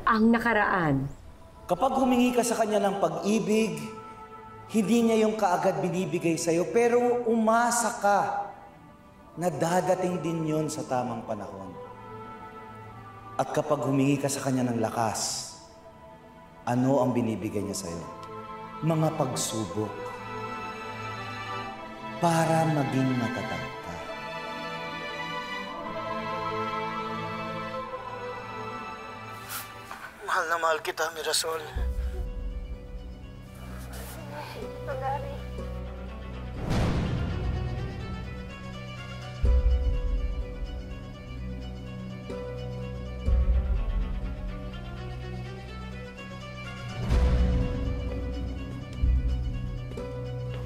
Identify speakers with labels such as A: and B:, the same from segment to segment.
A: ang nakaraan.
B: Kapag humingi ka sa kanya ng pag-ibig, hindi niya yung kaagad binibigay sa'yo, pero umasa ka na dadating din yon sa tamang panahon. At kapag humingi ka sa kanya ng lakas, ano ang binibigay niya sa'yo? Mga pagsubok para maging matatag ka. Mahal na mahal kita, Mirasol.
C: Lari.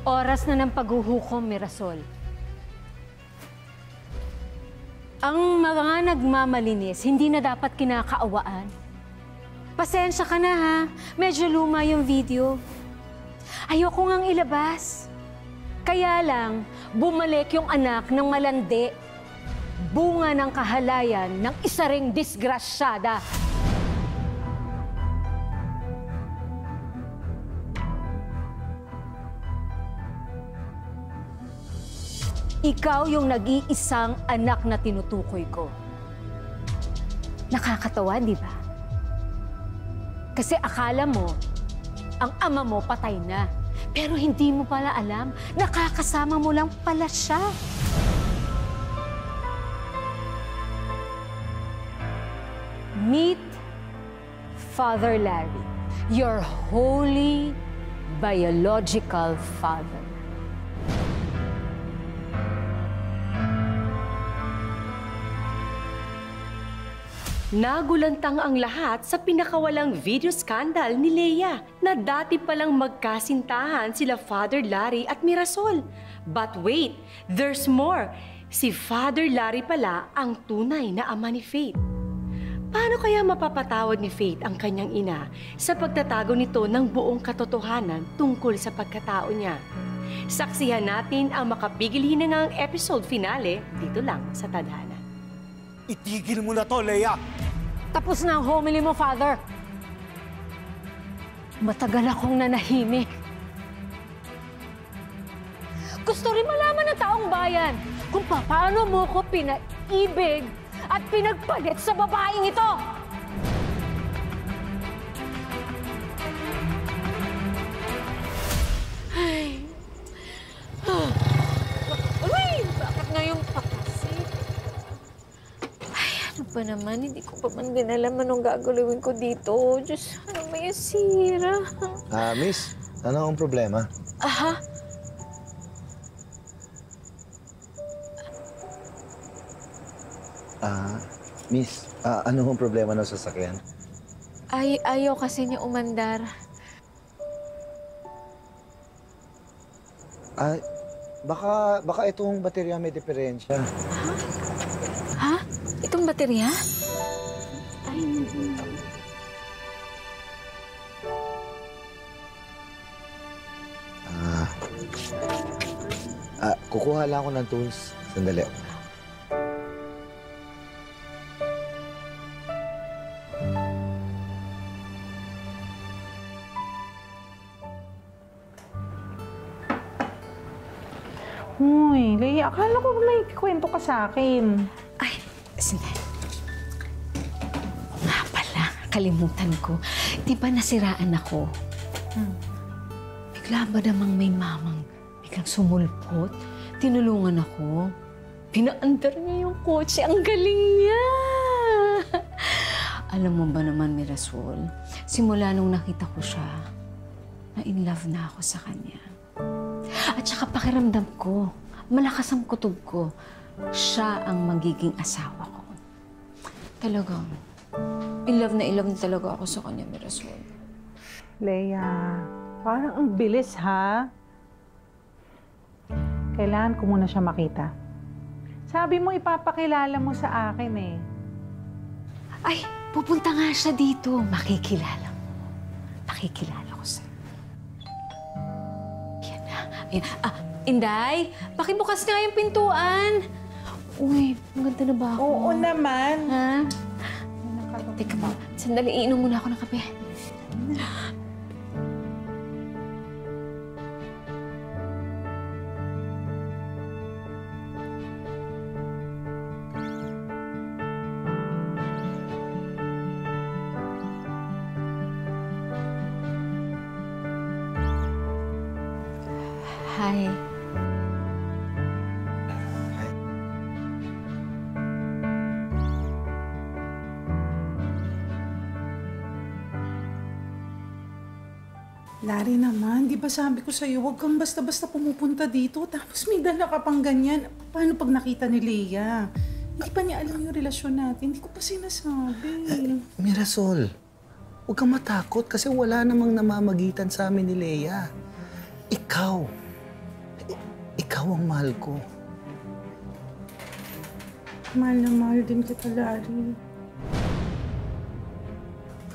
A: Oras na ng paghuhukom, Mirasol. Ang mga nagmamalinis, hindi na dapat kinakaawaan. Pasensya ka na, ha? Medyo luma yung video. Ayoko ngang ilabas. Kaya lang, bumalik yung anak ng malandi. Bunga ng kahalayan ng isa ring disgrasyada. Ikaw yung nag-iisang anak na tinutukoy ko. Nakakatawa, di ba? Kasi akala mo, ang ama mo patay na. Pero hindi mo pala alam, nakakasama mo lang pala siya. Meet Father Larry, your holy biological father.
D: Nagulantang ang lahat sa pinakawalang video scandal ni Leia na dati palang magkasintahan sila Father Larry at Mirasol. But wait, there's more. Si Father Larry pala ang tunay na ama ni Faith. Paano kaya mapapatawad ni Faith ang kanyang ina sa pagtatago nito ng buong katotohanan tungkol sa pagkatao niya? Saksihan natin ang makapigil-hiningang episode finale dito lang sa Tadhana.
B: Itigil mo na to, Leia!
A: Tapos na ang homily mo, Father. Matagal akong nanahimik. Gusto rin malaman ng taong bayan kung paano mo ko pinaibig at pinagpalit sa babaeng ito. Ay. Uy, bakit ngayon pakasip? Ay, ano ba naman? Hindi ko pa man din alam anong gagawin ko dito. Diyos, ano ba yung sira?
E: Miss, ano ang problema?
A: Aha.
E: Miss, ano ang problema ng sasakyan?
A: Ayaw kasi niya umandar.
E: Baka itong baterya may diferensya.
A: Ha? Itong baterya? Ay,
E: kukuha lang ako ng tools. Sandali.
F: Uy, Leia, akala ko may kwento ka sa akin.
A: ay, sandali. Nga pala, kalimutan ko. Di ba nasiraan ako? Bigla ba namang may mamang biglang sumulpot? Tinulungan ako. Pinaandar niya yung kotse. Ang galing niya! Alam mo ba naman, Mirasol, simula nung nakita ko siya, na-in love na ako sa kanya. At saka pakiramdam ko, malakas ang kutob ko, siya ang magiging asawa ko. Talagang, in love na talaga ako sa kanya, Mirasol.
F: Leia, parang ang bilis, ha? Kailangan ko muna siya makita. Sabi mo, ipapakilala mo sa akin, eh.
A: Ay, pupunta nga siya dito. Makikilala mo. Makikilala ko sa'yo. Yan na. Ayan. Inday, pakibukas nga yung pintuan. Uy, maganda na ba ako?
F: Oo naman.
A: Ha? Teka, Sandali, iinom muna ako ng kape. Hi.
F: Larry naman, di ba sabi ko sa'yo, huwag kang basta-basta pumupunta dito. Tapos may dala ka pang ganyan. Paano pag nakita ni Leia? Hindi pa niya alam yung relasyon natin. Hindi ko pa sinasabi.
B: Mirasol, huwag kang matakot kasi wala namang namamagitan sa amin ni Leia. Ikaw ang mahal ko.
F: Mahal na mahal din kita, Larry.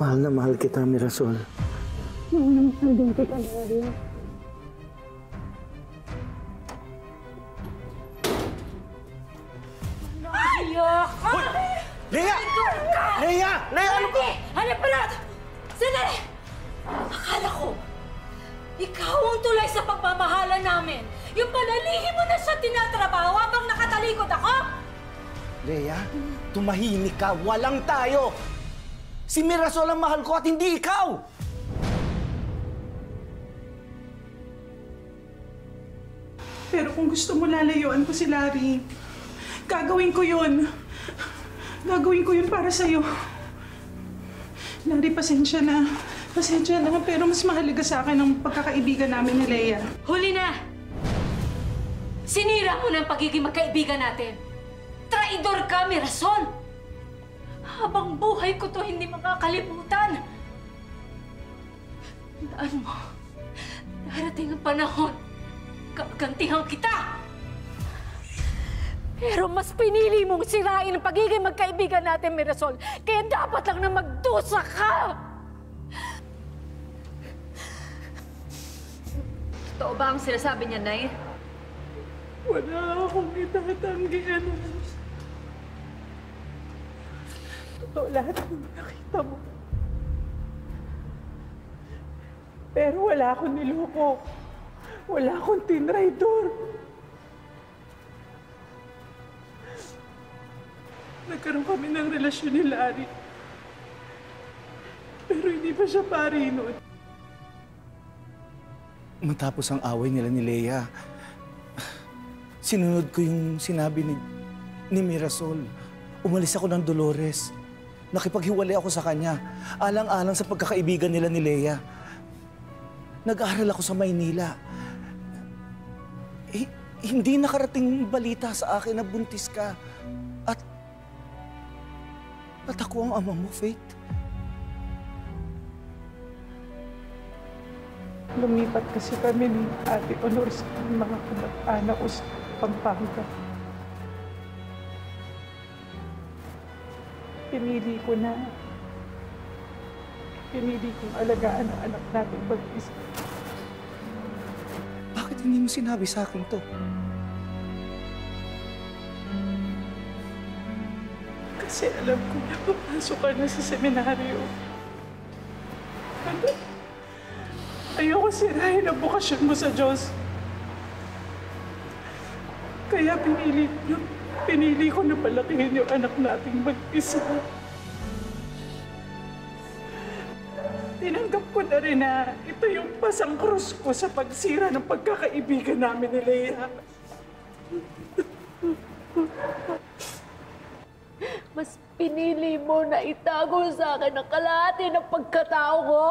B: Mahal na mahal kita, Mirasol.
F: Mahal na mahal din kita, Larry.
B: Leia! Leia! Leia, ano ka?
A: Hanap pa natin! Sandali! Akala ko, ikaw ang tulay sa pagmamahala namin. Yung pala, lihim mo na siya tinatrabaho habang nakatalikod ako?
B: Leia, tumahimik ka. Walang tayo. Si Mirasol ang mahal ko at hindi ikaw.
F: Pero kung gusto mo lalayuan ko si Larry, gagawin ko yun. Gagawin ko yun para sa'yo. Larry, pasensya na. Pasensya na, pero mas mahalaga sa akin ang pagkakaibigan namin ni Leia.
A: Huli na! Sinira mo na ang pagiging magkaibigan natin. Traidor ka, Mirasol! Habang buhay ko to hindi makakalimutan. Tandaan mo, darating ang panahon, gagantihan kita! Pero mas pinili mong sirain ang pagiging magkaibigan natin, Mirasol. Kaya dapat lang na magdusa ka! Totoo ba ang sinasabi niya, Nay?
F: Wala akong itatanggihan. Totoo lahat ng nakita mo. Pero wala akong niloko. Wala akong tinraidor. Nagkaroon kami ng relasyon ni Larry. Pero hindi pa siya pari noon.
B: Matapos ang away nila ni Leia, sinunod ko yung sinabi ni Mirasol. Umalis ako ng Dolores. Nakipaghiwalay ako sa kanya. Alang-alang sa pagkakaibigan nila ni Leia. Nag-aaral ako sa Maynila. Hindi nakarating balita sa akin na buntis ka. At ako ang ama mo, Faith.
F: Lumipat kasi kami ni Ate Honor sa mga kamag-anak ko sa Pampanga. Pinili kong alagaan ang anak natin mag-isa.
B: Bakit hindi mo sinabi sa akin to?
F: Kasi alam ko na papasok ka na sa seminaryo. Ayoko sirahin ang bukasyon mo sa Diyos. Kaya pinili ko na palakihin yung anak nating mag-isa. Tinanggap ko na rin na ito yung pasang krus ko sa pagsira ng pagkakaibigan namin ni Leia.
A: Mas pinili mo na itago sa akin ang kalahati ng pagkatao ko.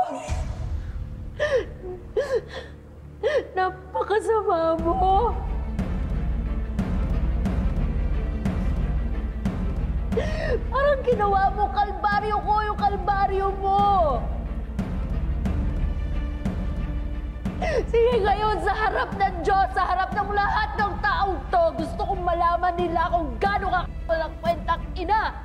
A: Napakasama mo. Parang ginawa mo kalbaryo ko yung kalbaryo mo. Sige ngayon, sa harap ng Diyos, sa harap ng lahat ng taong to, gusto kong malaman nila kung gaano ka walang kwentang ina.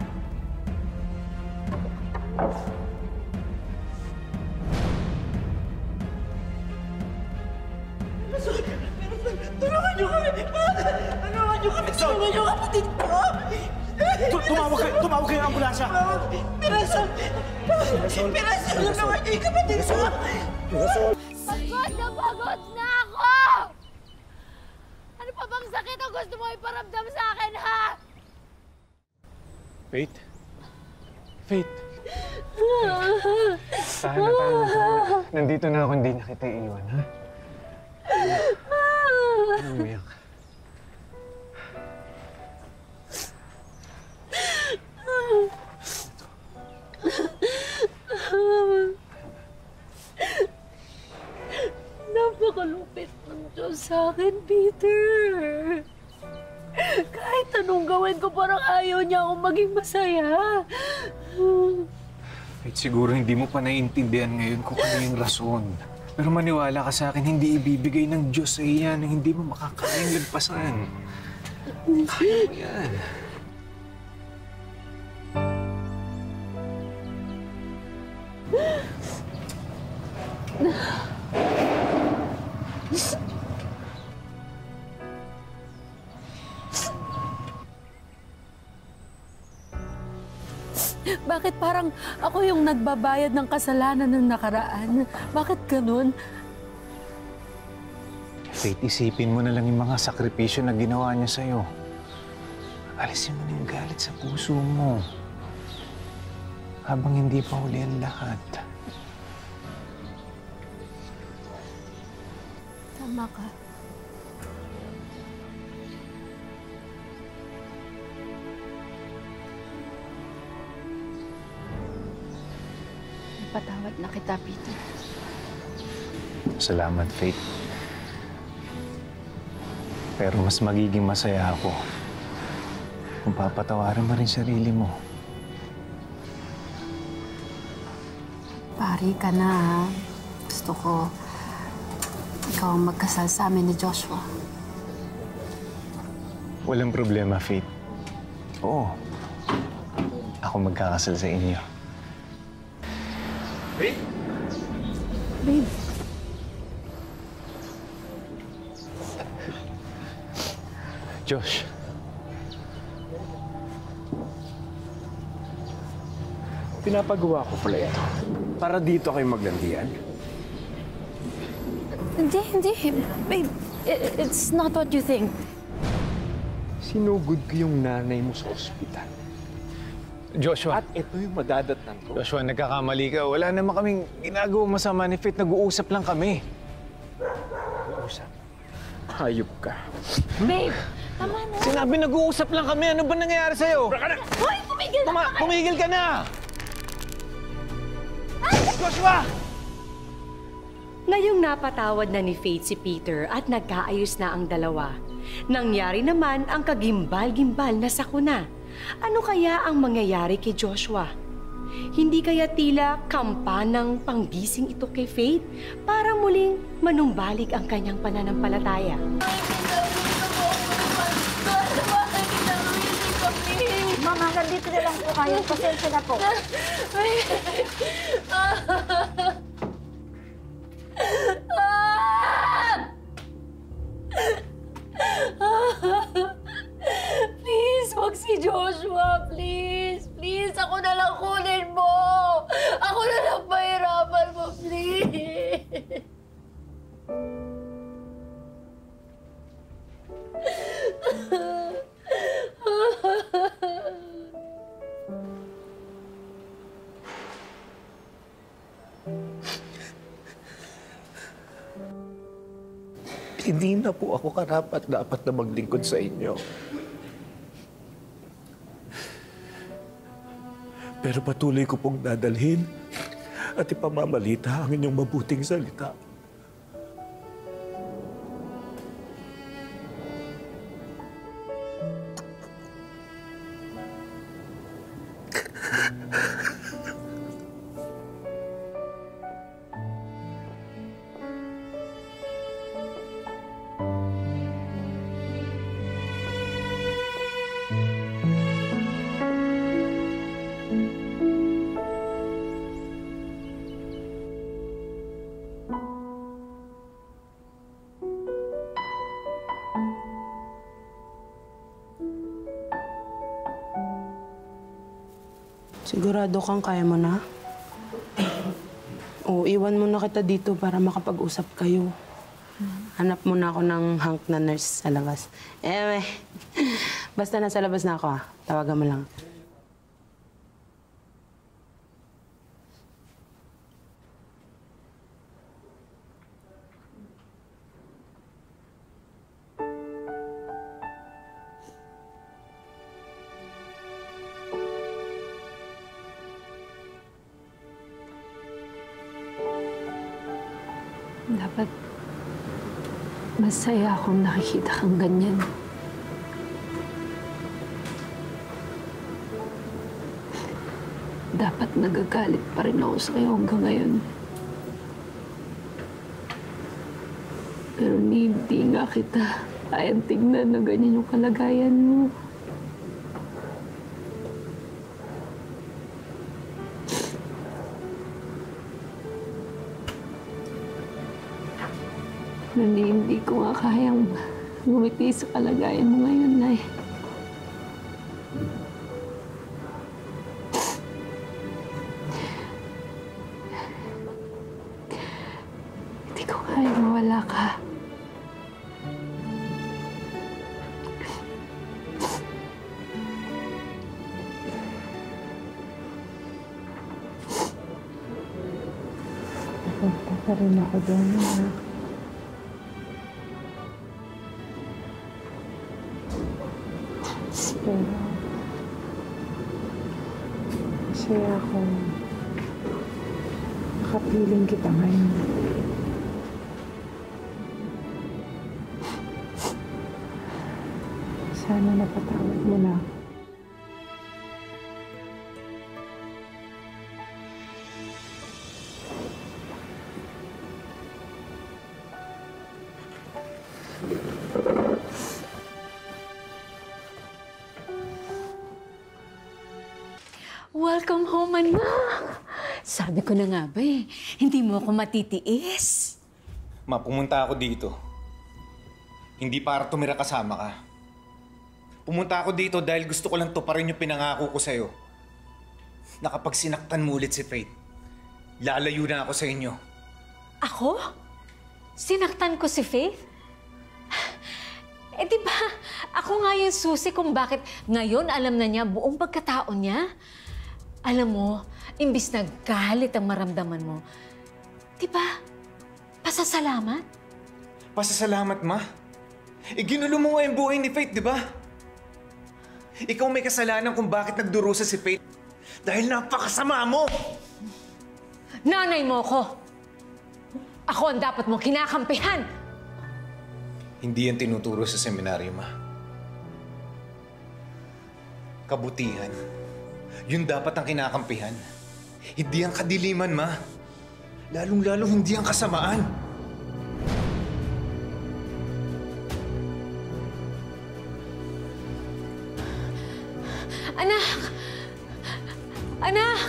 G: Tulungan niyo kami! Tulungan niyo kami! Tulungan niyo kapatid ko!
B: Tumawag kayo ng ambulansya!
C: Mirasol na naman yung kapatid ko!
G: Pagod na ako! Ano pa bang sakit ang gusto mo iparamdam sa akin, ha?
H: Faith? Faith? Tahan. Nandito na ako, hindi na kita iiwan, ha? Ano umiyak?
G: Napakalupit ng Diyos sa akin, Peter. Kahit anong gawin ko, parang ayaw niya akong maging masaya.
H: Faith, siguro hindi mo pa naiintindihan ngayon kung ano yung rason. Pero maniwala ka sa akin, hindi ibibigay ng Diyos sa iyan na hindi mo makakayang lagpasan. Kaya mo yan.
G: Bakit parang ako yung nagbabayad ng kasalanan ng nakaraan? Bakit ganun?
H: Faith, isipin mo na lang yung mga sakripisyo na ginawa niya sa'yo. Alisin mo na yung galit sa puso mo. Habang hindi pa huli ang lahat.
G: Tama ka. Patawad na kita, Peter.
H: Salamat, Faith. Pero mas magiging masaya ako kung papatawarin mo rin sarili mo.
G: Pari ka na, ha? Gusto ko ikaw ang magkasal sa amin ni Joshua.
H: Walang problema, Faith. Oo. Ako magkakasal sa inyo. Faith?
G: Babe.
H: Josh.
I: Pinapagawa ko pala ito. Para dito kayo maglandian.
G: Hindi. Babe, it's not what you think.
I: Sinugod ko yung nanay mo sa ospital.
H: Joshua.
I: At ito yung madadatnan ko.
H: Joshua, nagkakamali ka. Wala naman kaming ginagawang masama ni Faith. Nag-uusap lang kami.
I: Usap. Hayop ka.
G: Babe, tama na.
H: Sinabi nag-uusap lang kami. Ano ba nangyayari sa'yo?
G: Hoy, tumigil na!
H: Tumigil ka na! Joshua!
D: Ngayong napatawad na ni Faith si Peter at nagkaayos na ang dalawa, nangyari naman ang kagimbal-gimbal na sakuna. Ano kaya ang mangyayari kay Joshua? Hindi kaya tila kampanang panggising ito kay Faith para muling manumbalik ang kanyang pananampalataya?
C: Mama, nandito na lang po kayo. Pasensya na po.
G: Please, wag si Joshua. Please. Please, ako na lang kunin mo. Ako na lang pahirapan mo, please.
I: Hindi na po ako karapat-dapat na maglingkod sa inyo. Pero patuloy ko pong dadalhin at ipamamalita ang inyong mabuting salita.
J: Sigurado kang kaya mo na? O, iwan mo na kita dito para makapag-usap kayo. Hanap muna ako ng hunk na nurse sa labas. Basta nasa labas na ako, ha? Tawagan mo lang.
G: Dapat masaya akong nakikita kang ganyan. Dapat nagagalit pa rin ako sa'yo hanggang ngayon. Pero hindi nga kita kayang tignan na ganyan yung kalagayan mo. Hindi ko nga kayang ngumiti sa kalagayan mo ngayon, Nay. Hindi ko kayang mawala ka.
J: Napunta pa rin ako doon, ha? Pero, masaya ako. Nakapiling kita ngayon. Sana napatawad mo na ako.
A: Welcome home, anak. Sabi ko na nga ba eh, hindi mo ako matitiis.
H: Ma, pumunta ako dito. Hindi para tumira kasama ka. Pumunta ako dito dahil gusto ko lang tuparin yung pinangako ko sa'yo. Na kapag sinaktan mo ulit si Faith, lalayo na ako sa inyo.
A: Ako? Sinaktan ko si Faith? Eh di ba, ako nga yung susi kung bakit ngayon alam na niya buong pagkatao niya. Alam mo, imbis na galit ang maramdaman mo, di ba, pasasalamat?
H: Pasasalamat, Ma? Ginulo mo nga yung buhay ni Faith, di ba? Ikaw may kasalanan kung bakit nagdurusa si Faith. Dahil napakasama mo!
A: Nanay mo ko! Ako ang dapat mo kinakampihan!
H: Hindi yan tinuturo sa seminaryo, Ma. Kabutihan. Yun dapat ang kinakampihan. Hindi ang kadiliman, Ma. Lalong-lalo hindi ang kasamaan.
A: Anak! Anak!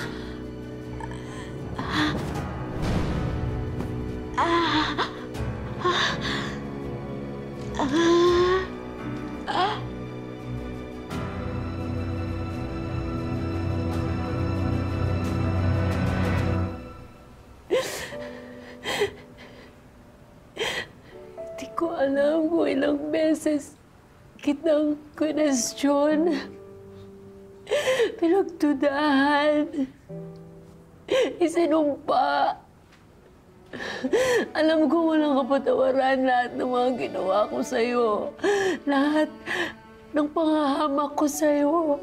G: Hindi ko alam kung ilang beses kitang kwestiyon, pinagdudahan, isinumpa. Alam ko walang kapatawaran lahat ng mga ginawa ko sa'yo. Lahat ng pangahamak ko sa'yo.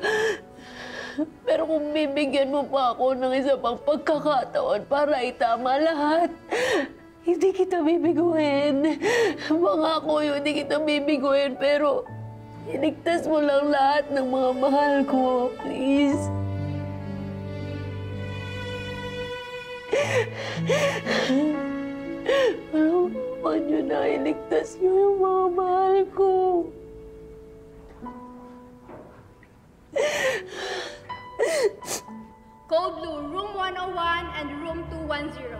G: Pero kung bibigyan mo pa ako ng isa pang pagkakataon para itama lahat, hindi kita bibiguin. Pangako yun, hindi kita bibiguin. Pero iligtas mo lang lahat ng mga mahal ko, please. Parang huwag niyo na iligtas niyo yung mga mahal ko.
K: Code Blue, room 101 and room 210.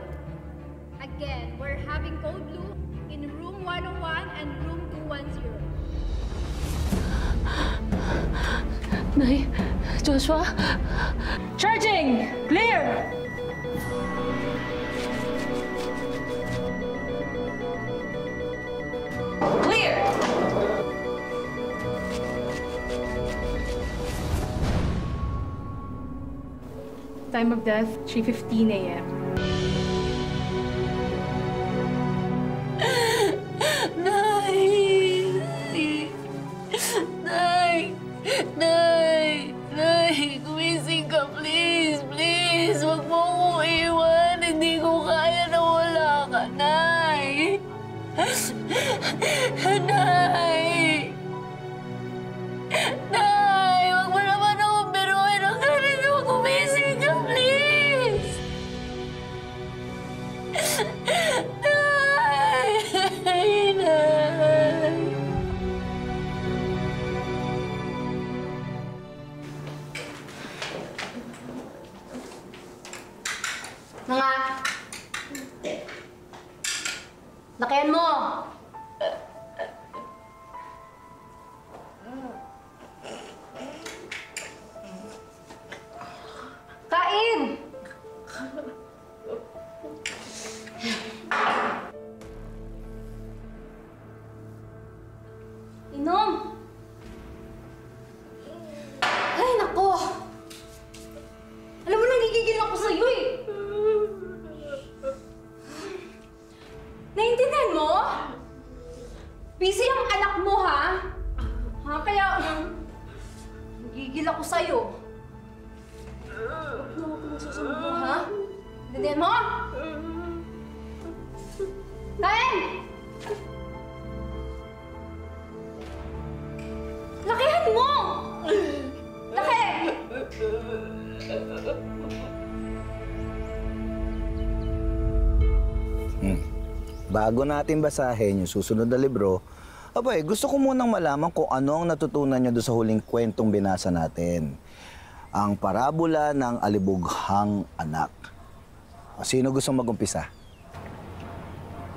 K: Again, we're having Code Blue in room 101 and room 210.
G: Nay, Joshua?
D: Charging! Clear! Clear!
K: Time of death, 3:15 a.m.
G: Nay, gumising ka, please, please. Huwag mo akong iwan. Hindi ko kaya na wala ka, Nay. Nay! Nay, huwag mo naman akong biruin. Ang galing mo, gumising ka, please. Nay! Nay!
A: Mga! Lakayan mo! Kain! Inom! Ay, nako! Alam mo, nagigigil ako sa'yo eh! Naintindihan mo? Busy ang anak mo, ha? Ha? Kaya, nagigil ako sa'yo. Huwag mo ako magsusunod mo, ha? Naintindihan mo? Kain! Lakihan mo! Laki!
B: Bago natin basahin yung susunod na libro, abay, gusto ko munang malaman kung ano ang natutunan niyo doon sa huling kwentong binasa natin. Ang parabola ng alibughang anak. O, sino gusto mag-umpisa?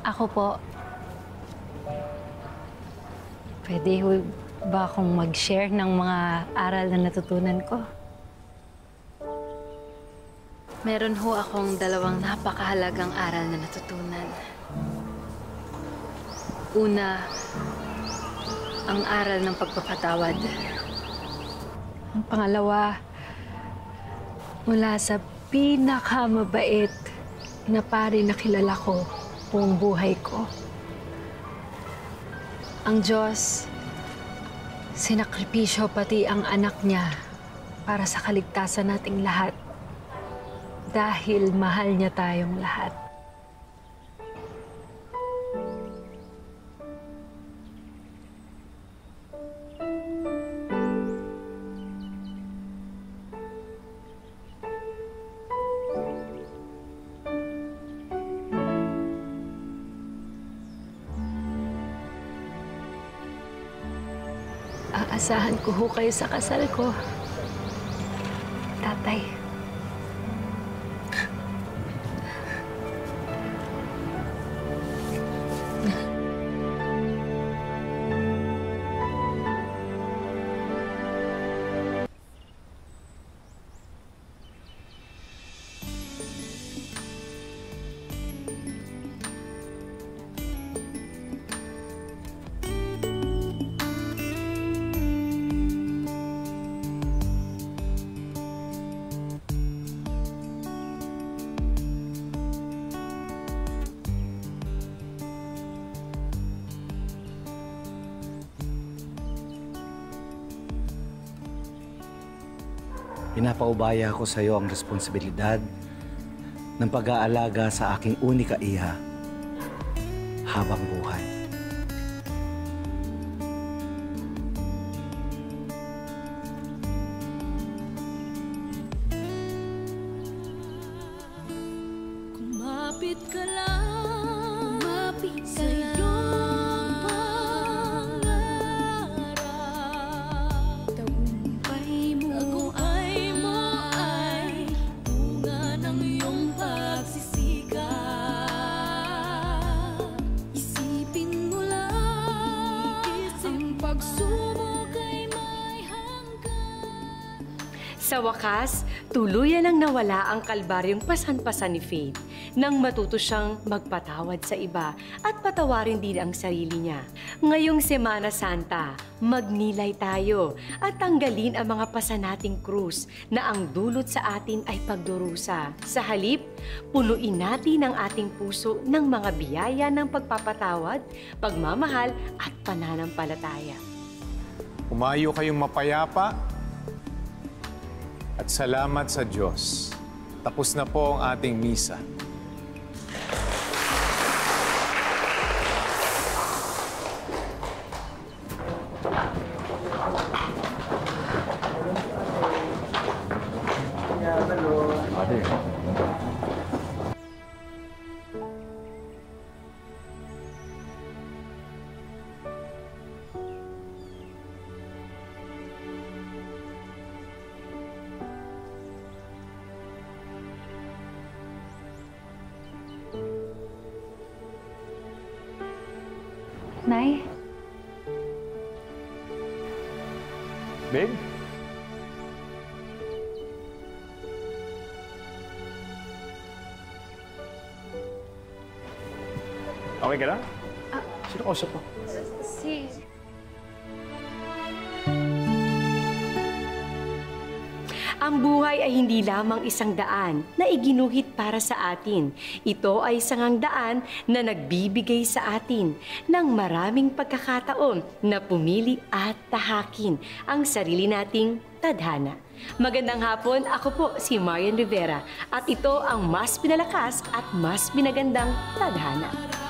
A: Ako po. Pwede ba akong mag-share ng mga aral na natutunan ko? Meron ho akong dalawang napakahalagang aral na natutunan. Una, ang aral ng pagpapatawad. Ang pangalawa, mula sa pinakamabait na pari na kilala ko buong buhay ko. Ang Diyos, sinakripisyo pati ang anak niya para sa kaligtasan nating lahat dahil mahal niya tayong lahat. Aasahan ko ho kayo sa kasal ko, Tatay.
B: Pinapaubaya ko sa iyo ang responsibilidad ng pag-aalaga sa aking unika iha habang buhay.
G: Kumapit ka lang, kumapit sa iyong pangarap. Tagumpay mo ay bunga ng iyong pagsisikap. Isipin mo lang, ang pagsubok ay may hanggan.
D: Sa wakas, tuluyan ang nawala ang kalbaryong pasan-pasan ni Faith nang matuto siyang magpatawad sa iba at patawarin din ang sarili niya. Ngayong Semana Santa, magnilay tayo at tanggalin ang mga pasan nating krus na ang dulot sa atin ay pagdurusa. Sa halip, punuin natin ang ating puso ng mga biyaya ng pagpapatawad, pagmamahal at pananampalataya.
H: Umayo kayong mapayapa at salamat sa Diyos. Tapos na po ang ating misa.
A: Nay?
I: Babe? Okay ka na? Sino kausap mo?
A: Si...
D: Ang buhay ay hindi lamang isang daan na iginuhit para sa atin. Ito ay isang daan na nagbibigay sa atin ng maraming pagkakataon na pumili at tahakin ang sarili nating tadhana. Magandang hapon, ako po si Marian Rivera at ito ang mas pinalakas at mas pinagandang tadhana.